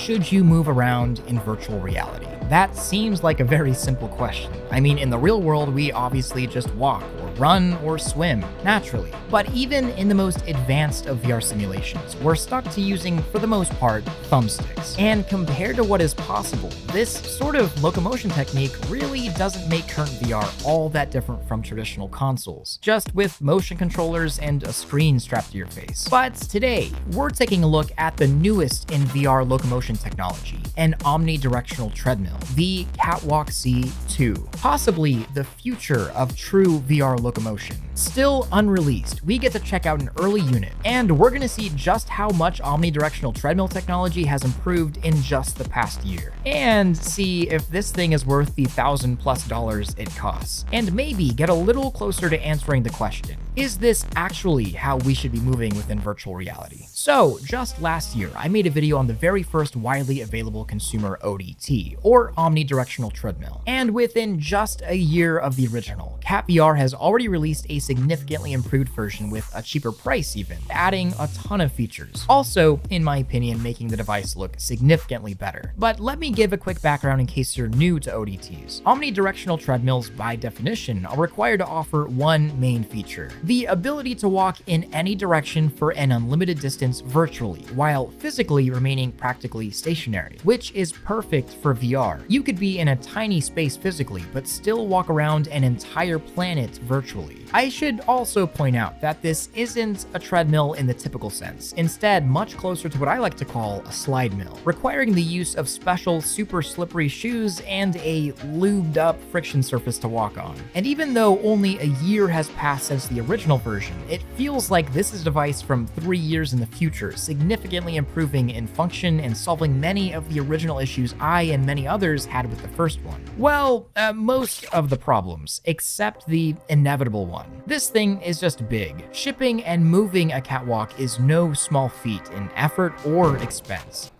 should you move around in virtual reality? That seems like a very simple question. I mean, in the real world, we obviously just walk or run or swim naturally. But even in the most advanced of VR simulations, we're stuck to using, for the most part, thumbsticks. And compared to what is possible, this sort of locomotion technique really doesn't make current VR all that different from traditional consoles, just with motion controllers and a screen strapped to your face. But today, we're taking a look at the newest in VR locomotion technology, an omnidirectional treadmill, the Catwalk C2, possibly the future of true VR locomotion. Still unreleased, we get to check out an early unit, and we're gonna see just how much omnidirectional treadmill technology has improved in just the past year, and see if this thing is worth the $1,000+ it costs, and maybe get a little closer to answering the question, is this actually how we should be moving within virtual reality? So, just last year, I made a video on the very first widely available consumer ODT, or omnidirectional treadmill, and within just a year of the original, CatVR has already released a significantly improved version with a cheaper price even, adding a ton of features. Also, in my opinion, making the device look significantly better. But let me give a quick background in case you're new to ODTs. Omnidirectional treadmills, by definition, are required to offer one main feature: the ability to walk in any direction for an unlimited distance virtually, while physically remaining practically stationary, which is perfect for VR. You could be in a tiny space physically, but still walk around an entire planet virtually. I should also point out that this isn't a treadmill in the typical sense, instead much closer to what I like to call a slide mill, requiring the use of special super slippery shoes and a lubed up friction surface to walk on. And even though only a year has passed since the original version, it feels like this is a device from 3 years in the future, significantly improving in function and solving many of the original issues I and many others had with the first one. Well, most of the problems, except the inevitable one. This thing is just big. Shipping and moving a catwalk is no small feat in effort or expense.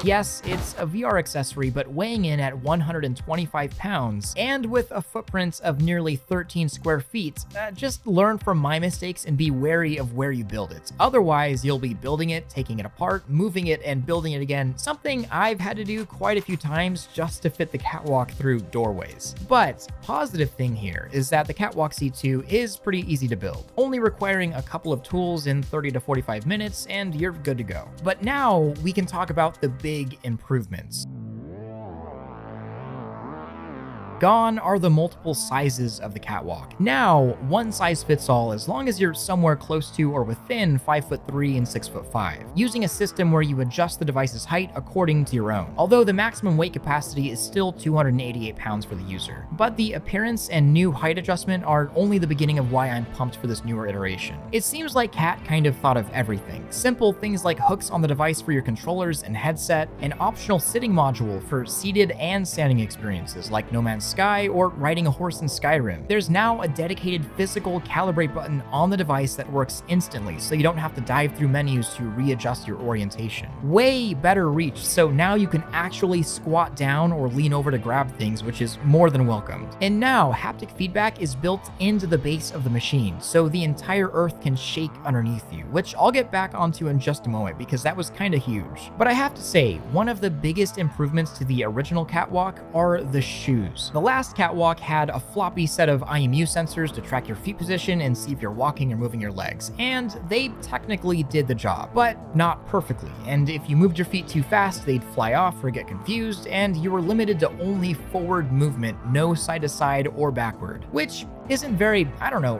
Yes, it's a VR accessory, but weighing in at 125 pounds and with a footprint of nearly 13 square feet, just learn from my mistakes and be wary of where you build it. Otherwise, you'll be building it, taking it apart, moving it, and building it again, something I've had to do quite a few times just to fit the catwalk through doorways. But positive thing here is that the Catwalk C2 is pretty easy to build, only requiring a couple of tools in 30 to 45 minutes, and you're good to go. But now we can talk about the big improvements. Gone are the multiple sizes of the catwalk. Now, one size fits all as long as you're somewhere close to or within 5'3" and 6'5", using a system where you adjust the device's height according to your own, although the maximum weight capacity is still 288 pounds for the user. But the appearance and new height adjustment are only the beginning of why I'm pumped for this newer iteration. It seems like Cat kind of thought of everything. Simple things like hooks on the device for your controllers and headset, an optional sitting module for seated and standing experiences like No Man's Sky or riding a horse in Skyrim. There's now a dedicated physical calibrate button on the device that works instantly, so you don't have to dive through menus to readjust your orientation. Way better reach, so now you can actually squat down or lean over to grab things, which is more than welcomed. And now haptic feedback is built into the base of the machine, so the entire earth can shake underneath you, which I'll get back onto in just a moment because that was kind of huge. But I have to say, one of the biggest improvements to the original catwalk are the shoes. The last catwalk had a floppy set of IMU sensors to track your feet position and see if you're walking or moving your legs, and they technically did the job, but not perfectly, and if you moved your feet too fast, they'd fly off or get confused, and you were limited to only forward movement, no side to side or backward, which isn't very,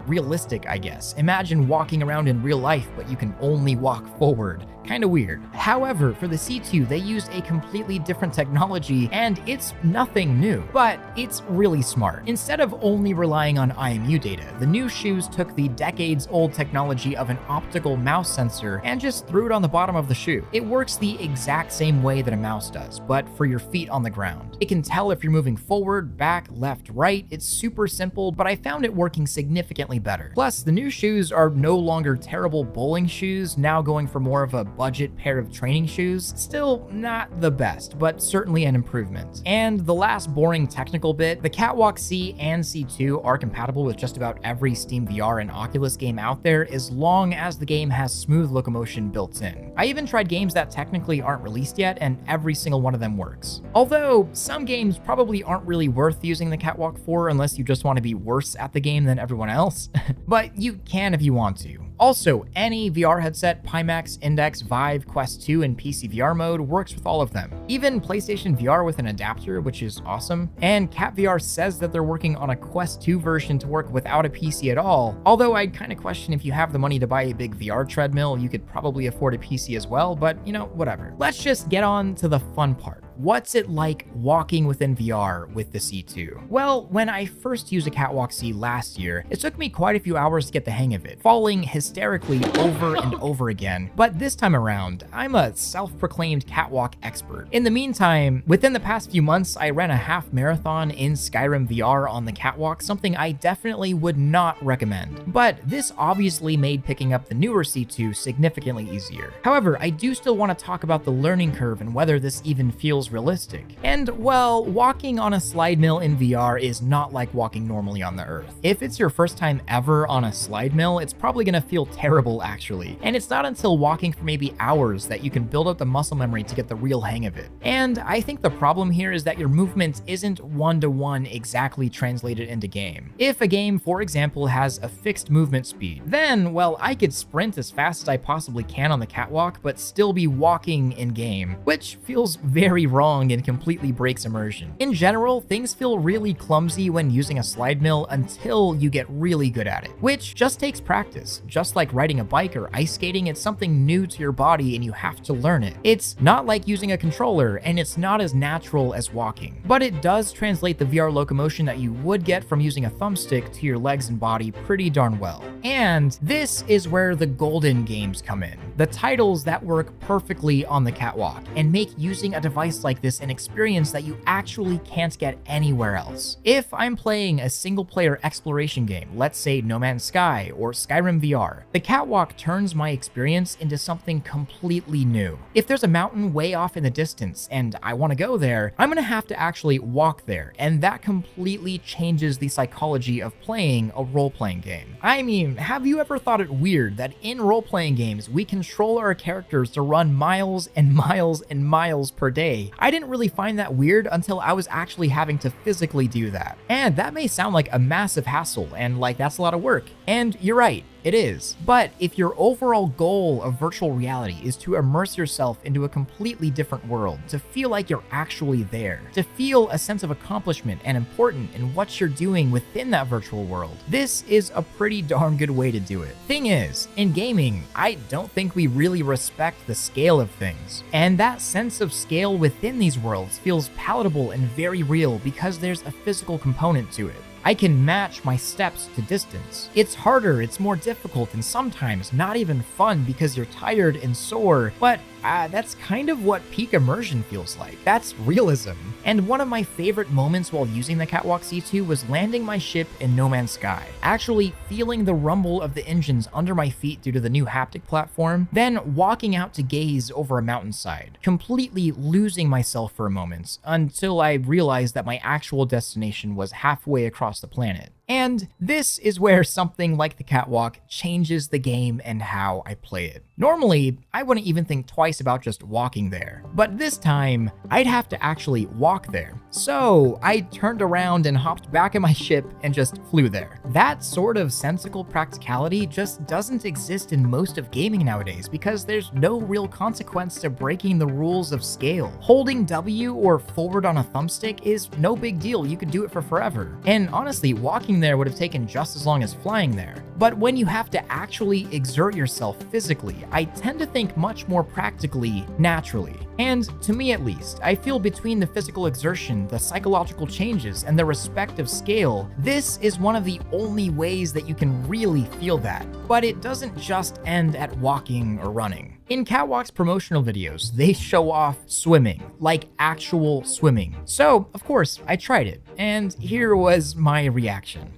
realistic, I guess. Imagine walking around in real life, but you can only walk forward. Kinda weird. However, for the C2, they used a completely different technology, and it's nothing new, but it's really smart. Instead of only relying on IMU data, the new shoes took the decades-old technology of an optical mouse sensor and just threw it on the bottom of the shoe. It works the exact same way that a mouse does, but for your feet on the ground. It can tell if you're moving forward, back, left, right. It's super simple, but I found it working significantly better. Plus, the new shoes are no longer terrible bowling shoes, now going for more of a budget pair of training shoes. Still not the best, but certainly an improvement. And the last boring technical bit, the Catwalk C and C2 are compatible with just about every Steam VR and Oculus game out there as long as the game has smooth locomotion built in. I even tried games that technically aren't released yet, and every single one of them works. Although some games probably aren't really worth using the Catwalk for unless you just want to be worse at the game than everyone else, but you can if you want to. Also, any VR headset, Pimax, Index, Vive, Quest 2, and PC VR mode works with all of them. Even PlayStation VR with an adapter, which is awesome. And Cat VR says that they're working on a Quest 2 version to work without a PC at all, although I'd kind of question if you have the money to buy a big VR treadmill, you could probably afford a PC as well, but you know, whatever. Let's just get on to the fun part. What's it like walking within VR with the C2? Well, when I first used a Catwalk C last year, it took me quite a few hours to get the hang of it, falling hysterically over and over again. But this time around, I'm a self-proclaimed catwalk expert. In the meantime, within the past few months, I ran a half marathon in Skyrim VR on the catwalk, something I definitely would not recommend. But this obviously made picking up the newer C2 significantly easier. However, I do still want to talk about the learning curve and whether this even feels realistic. And well, walking on a slide mill in VR is not like walking normally on the Earth. If it's your first time ever on a slide mill, it's probably gonna feel terrible actually. And it's not until walking for maybe hours that you can build up the muscle memory to get the real hang of it. And I think the problem here is that your movement isn't one-to-one exactly translated into game. If a game, for example, has a fixed movement speed, then, well, I could sprint as fast as I possibly can on the catwalk, but still be walking in game, which feels very wrong and completely breaks immersion. In general, things feel really clumsy when using a slide mill until you get really good at it, which just takes practice. Just like riding a bike or ice skating, it's something new to your body and you have to learn it. It's not like using a controller, and it's not as natural as walking, but it does translate the VR locomotion that you would get from using a thumbstick to your legs and body pretty darn well. And this is where the golden games come in. The titles that work perfectly on the catwalk and make using a device like this an experience that you actually can't get anywhere else. If I'm playing a single-player exploration game, let's say No Man's Sky or Skyrim VR, the catwalk turns my experience into something completely new. If there's a mountain way off in the distance and I want to go there, I'm gonna have to actually walk there, and that completely changes the psychology of playing a role-playing game. I mean, have you ever thought it weird that in role-playing games we control our characters to run miles and miles and miles per day? I didn't really find that weird until I was actually having to physically do that. And that may sound like a massive hassle and like that's a lot of work. And you're right, it is. But if your overall goal of virtual reality is to immerse yourself into a completely different world, to feel like you're actually there, to feel a sense of accomplishment and important in what you're doing within that virtual world, this is a pretty darn good way to do it. Thing is, in gaming, I don't think we really respect the scale of things. And that sense of scale within these worlds feels palatable and very real because there's a physical component to it. I can match my steps to distance. It's harder, it's more difficult, and sometimes not even fun because you're tired and sore, but that's kind of what peak immersion feels like. That's realism. And one of my favorite moments while using the Catwalk C2 was landing my ship in No Man's Sky, actually feeling the rumble of the engines under my feet due to the new haptic platform, then walking out to gaze over a mountainside, completely losing myself for a moment until I realized that my actual destination was halfway across the planet. And this is where something like the catwalk changes the game and how I play it. Normally, I wouldn't even think twice about just walking there, but this time, I'd have to actually walk there. So I turned around and hopped back in my ship and just flew there. That sort of sensical practicality just doesn't exist in most of gaming nowadays because there's no real consequence to breaking the rules of scale. Holding W or forward on a thumbstick is no big deal, you could do it for forever. And honestly, walking there would have taken just as long as flying there. But when you have to actually exert yourself physically, I tend to think much more practically, naturally. And to me at least, I feel between the physical exertion, the psychological changes, and the respective scale, this is one of the only ways that you can really feel that. But it doesn't just end at walking or running. In Catwalk's promotional videos, they show off swimming, like actual swimming. So, of course, I tried it, and here was my reaction.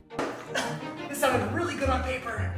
This sounded really good on paper.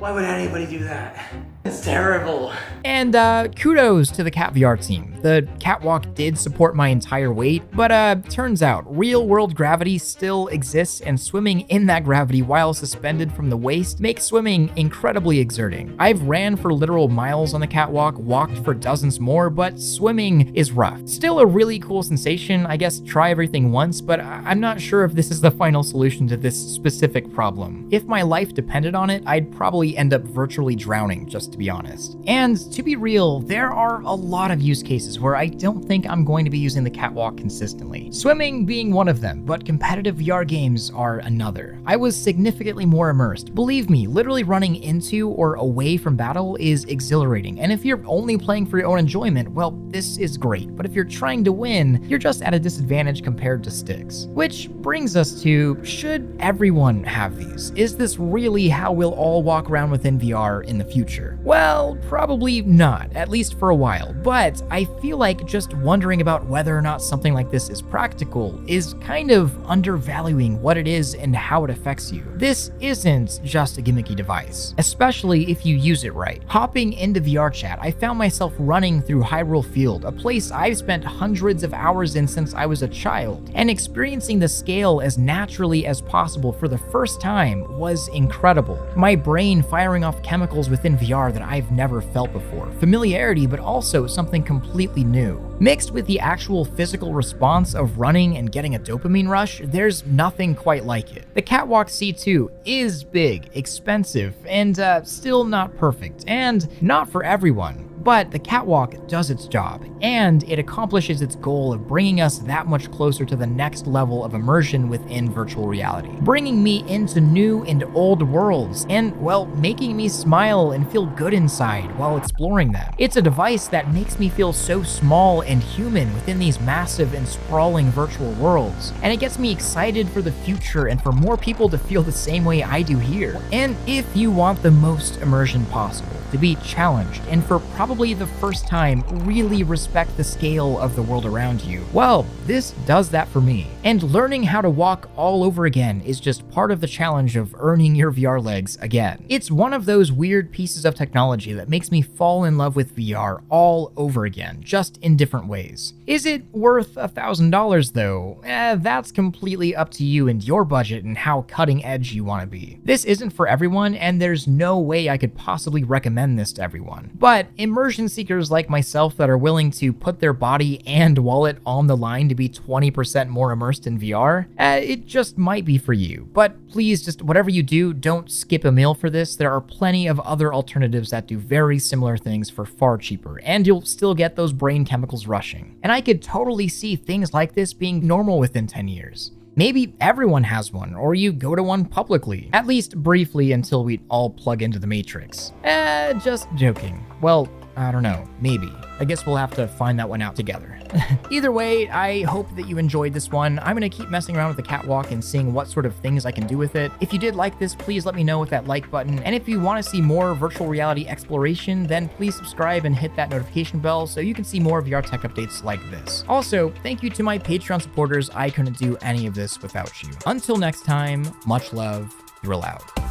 Why would anybody do that? It's terrible. And kudos to the Cat VR team. The catwalk did support my entire weight, but turns out real world gravity still exists, and swimming in that gravity while suspended from the waist makes swimming incredibly exerting. I've ran for literal miles on the catwalk, walked for dozens more, but swimming is rough. Still a really cool sensation. I guess try everything once, but I'm not sure if this is the final solution to this specific problem. If my life depended on it, I'd probably end up virtually drowning, just to be honest. And to be real, there are a lot of use cases where I don't think I'm going to be using the catwalk consistently. Swimming being one of them, but competitive VR games are another. I was significantly more immersed. Believe me, literally running into or away from battle is exhilarating, and if you're only playing for your own enjoyment, well, this is great. But if you're trying to win, you're just at a disadvantage compared to sticks. Which brings us to, should everyone have these? Is this really how we'll all walk around within VR in the future? Well, probably not, at least for a while, but I feel like just wondering about whether or not something like this is practical is kind of undervaluing what it is and how it affects you. This isn't just a gimmicky device, especially if you use it right. Hopping into VR chat, I found myself running through Hyrule Field, a place I've spent hundreds of hours in since I was a child, and experiencing the scale as naturally as possible for the first time was incredible. My brain firing off chemicals within VR that I've never felt before. Familiarity, but also something completely new. Mixed with the actual physical response of running and getting a dopamine rush, there's nothing quite like it. The Catwalk C2 is big, expensive, and still not perfect, and not for everyone. But the catwalk does its job, and it accomplishes its goal of bringing us that much closer to the next level of immersion within virtual reality, bringing me into new and old worlds, and, well, making me smile and feel good inside while exploring them. It's a device that makes me feel so small and human within these massive and sprawling virtual worlds, and it gets me excited for the future and for more people to feel the same way I do here. And if you want the most immersion possible, to be challenged, and for probably the first time really respect the scale of the world around you, well, this does that for me. And learning how to walk all over again is just part of the challenge of earning your VR legs again. It's one of those weird pieces of technology that makes me fall in love with VR all over again, just in different ways. Is it worth $1,000 though? That's completely up to you and your budget and how cutting edge you want to be. This isn't for everyone, and there's no way I could possibly recommend this to everyone. But immersion seekers like myself that are willing to put their body and wallet on the line to be 20% more immersed in VR, it just might be for you. But please, just whatever you do, don't skip a meal for this. There are plenty of other alternatives that do very similar things for far cheaper, and you'll still get those brain chemicals rushing. And I could totally see things like this being normal within 10 years. Maybe everyone has one, or you go to one publicly, at least briefly until we all plug into the Matrix. Just joking. Well, I don't know, maybe. I guess we'll have to find that one out together. Either way, I hope that you enjoyed this one. I'm gonna keep messing around with the catwalk and seeing what sort of things I can do with it. If you did like this, please let me know with that like button. And if you wanna see more virtual reality exploration, then please subscribe and hit that notification bell so you can see more VR tech updates like this. Also, thank you to my Patreon supporters. I couldn't do any of this without you. Until next time, much love, Thrill out.